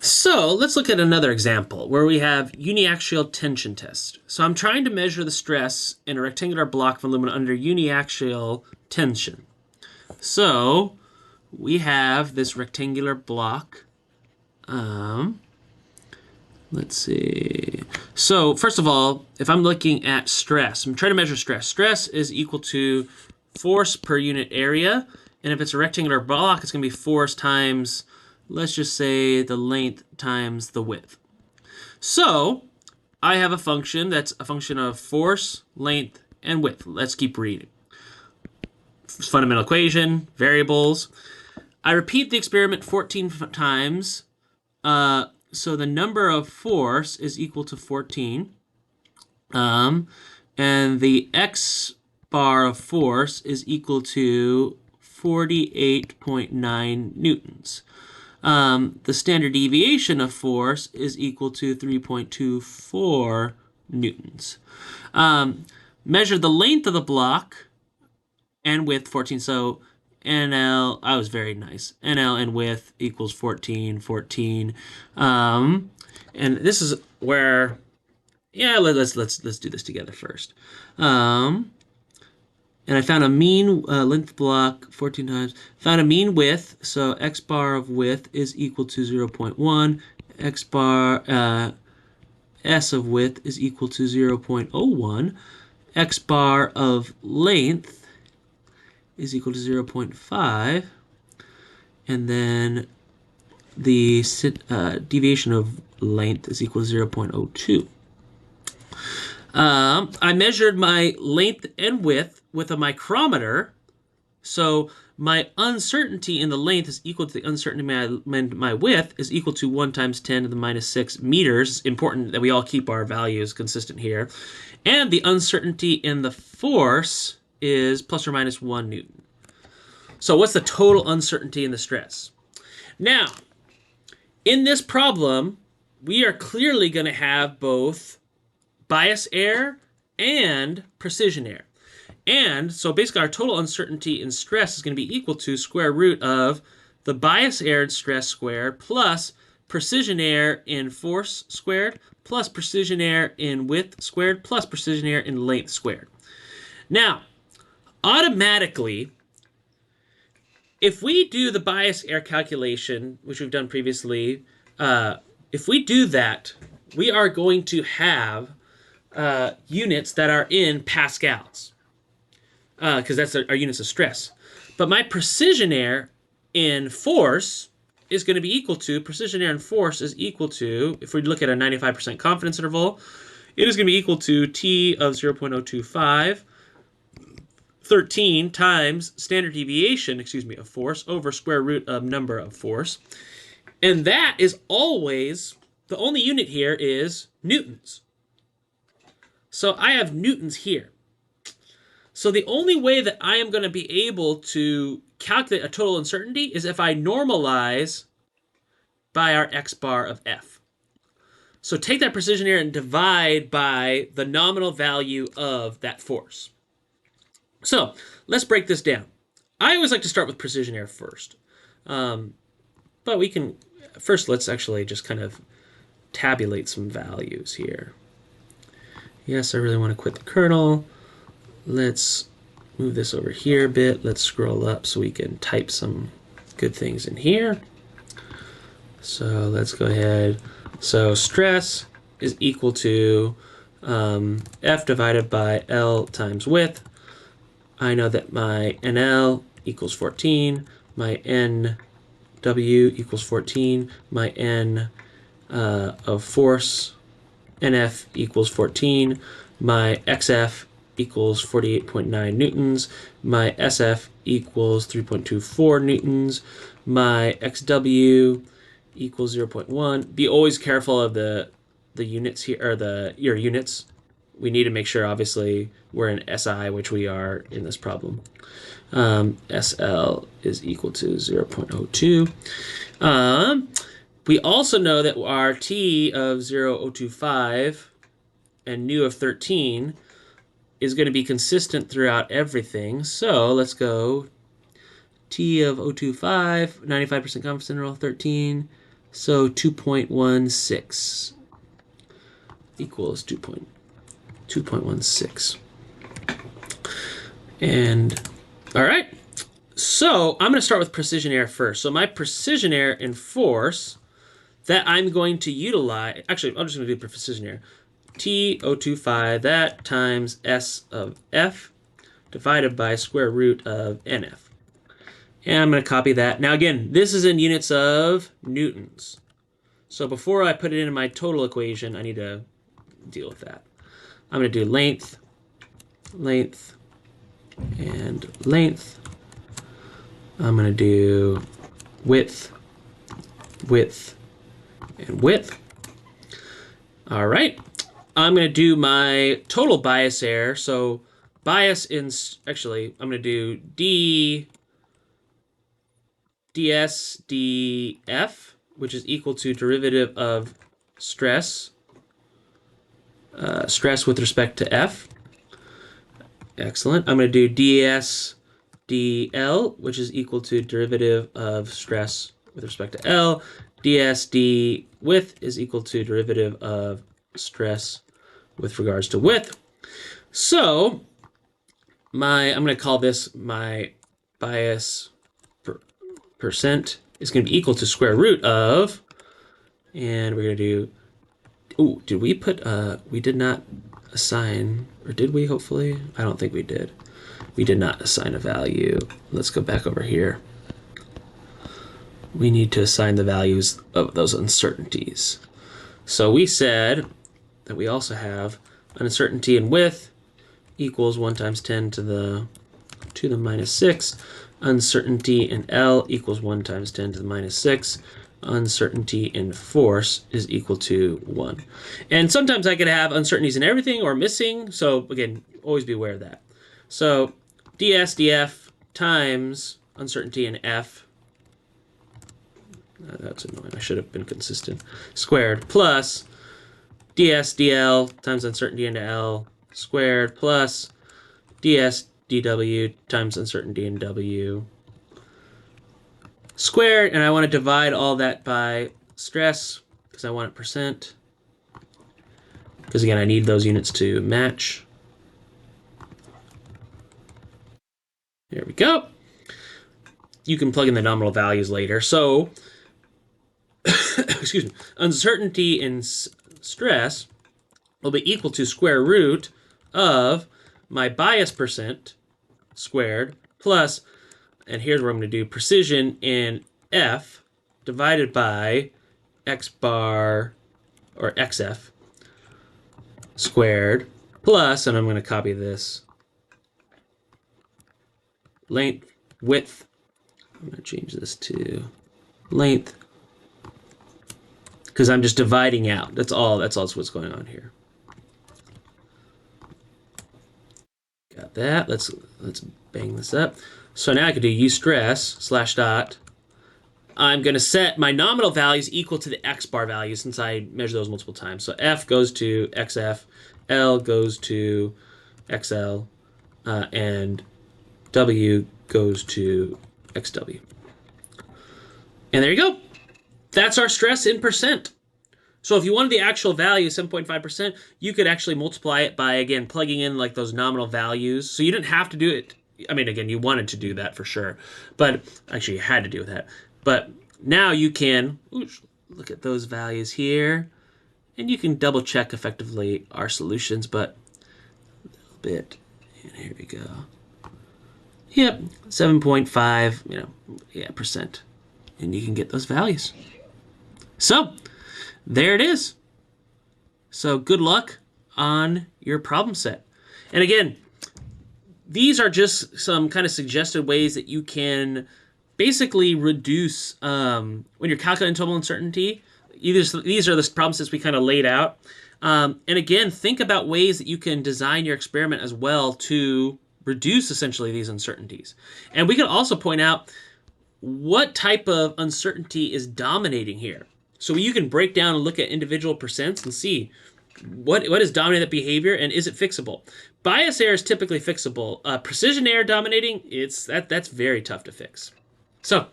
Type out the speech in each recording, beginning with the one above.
So let's look at another example where we have uniaxial tension test. So I'm trying to measure the stress in a rectangular block of aluminum under uniaxial tension. So we have this rectangular block. Let's see. So first of all, if I'm looking at stress, I'm trying to measure stress. Stress is equal to force per unit area. And if it's a rectangular block, it's going to be force times, let's just say, the length times the width. So I have a function that's a function of force, length, and width. Let's keep reading. Fundamental equation, variables. I repeat the experiment 14 times. So the number of force is equal to 14. And the x bar of force is equal to 48.9 newtons. The standard deviation of force is equal to 3.24 newtons. Measure the length of the block and width 14. So NL, I was very nice. NL and width equals 14, 14. And this is where, yeah, let's do this together first. And I found a mean length block 14 times. Found a mean width, so x bar of width is equal to 0.1. X bar s of width is equal to 0.01. X bar of length is equal to 0.5. And then the deviation of length is equal to 0.02. I measured my length and width with a micrometer. So my uncertainty in the length is equal to the uncertainty in my width is equal to 1 times 10 to the minus 6 meters. It's important that we all keep our values consistent here. And the uncertainty in the force is plus or minus 1 newton. So what's the total uncertainty in the stress? Now, in this problem, we are clearly going to have both bias error and precision error. And so basically our total uncertainty in stress is going to be equal to square root of the bias error in stress squared plus precision error in force squared plus precision error in width squared plus precision error in length squared. Now, automatically, if we do the bias error calculation, which we've done previously, if we do that, we are going to have units that are in pascals, because that's our units of stress. But my precision error in force is going to be equal to, precision error in force is equal to, if we look at a 95% confidence interval, it is going to be equal to T of 0.025, 13 times standard deviation, of force over square root of number of force. And that is always, the only unit here is newtons. So I have newtons here. So the only way that I am going to be able to calculate a total uncertainty is if I normalize by our x bar of F. So take that precision error and divide by the nominal value of that force. So let's break this down. I always like to start with precision error first. But we can, first let's actually just kind of tabulate some values here. Yes, I really want to quit the kernel. Let's move this over here a bit. Let's scroll up so we can type some good things in here. So let's go ahead. So stress is equal to F divided by L times width. I know that my NL equals 14, my NW equals 14, my N of force, NF equals 14, my XF equals 48.9 newtons, my SF equals 3.24 newtons, my XW equals 0.1. Be always careful of the units here, or your units. We need to make sure, obviously, we're in SI, which we are in this problem. SL is equal to 0.02. We also know that our T of 0.025 and nu of 13 is going to be consistent throughout everything. So let's go T of 0.025, 95% confidence interval, 13, So 2.16 equals 2.16. And all right. So I'm going to start with precision error first. So my precision error in force that I'm going to utilize, actually, I'm just going to do precision error. T025, that times S of F divided by square root of NF. And I'm going to copy that. Now again, this is in units of newtons. So before I put it into my total equation, I need to deal with that. I'm going to do length, length, and length. I'm going to do width, width, and width. All right. I'm going to do my total bias error. So bias in, actually, I'm going to do ds df, which is equal to derivative of stress, stress with respect to f. Excellent. I'm going to do ds dl, which is equal to derivative of stress with respect to L. ds d width is equal to derivative of stress with regards to width. So I'm going to call this my bias percent is going to be equal to square root of, and we're going to do, oh, did we put, we did not assign, or did we, hopefully? I don't think we did. We did not assign a value. Let's go back over here. We need to assign the values of those uncertainties. So we said that we also have uncertainty in width equals 1 times 10 to the minus 6. Uncertainty in L equals 1 times 10 to the minus 6. Uncertainty in force is equal to 1. And sometimes I could have uncertainties in everything or missing. So again, always be aware of that. So ds df times uncertainty in f, that's annoying, I should have been consistent, squared, plus ds dl times uncertainty into L squared, plus ds dw times uncertainty in W squared, and I want to divide all that by stress because I want it percent, because again I need those units to match. There we go. You can plug in the nominal values later. So excuse me, uncertainty in stress will be equal to square root of my bias percent squared plus, and here's where I'm going to do precision in F divided by X bar or XF squared plus, and I'm going to copy this, length, width. I'm going to change this to length because I'm just dividing out. That's all what's going on here. Got that. Let's bang this up. So now I can do u stress slash dot. I'm going to set my nominal values equal to the X bar value since I measure those multiple times. So F goes to XF, L goes to XL, and W goes to XW. And there you go. That's our stress in percent. So if you wanted the actual value, 7.5%, you could actually multiply it by, again, plugging in like those nominal values. So you didn't have to do it. I mean, again, you wanted to do that for sure. But actually, you had to do that. But now you can look at those values here. And you can double check effectively our solutions, but a little bit. And here we go. Yep, 7.5, percent. And you can get those values. So there it is. So good luck on your problem set. And again, these are just some kind of suggested ways that you can basically reduce when you're calculating total uncertainty. These are the problem sets we kind of laid out. And again, think about ways that you can design your experiment as well to reduce essentially these uncertainties. And we can also point out what type of uncertainty is dominating here. So you can break down and look at individual percents and see what is dominating that behavior and is it fixable. Bias error is typically fixable. Precision error dominating, that's very tough to fix. So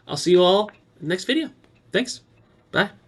I'll see you all in the next video. Thanks. Bye.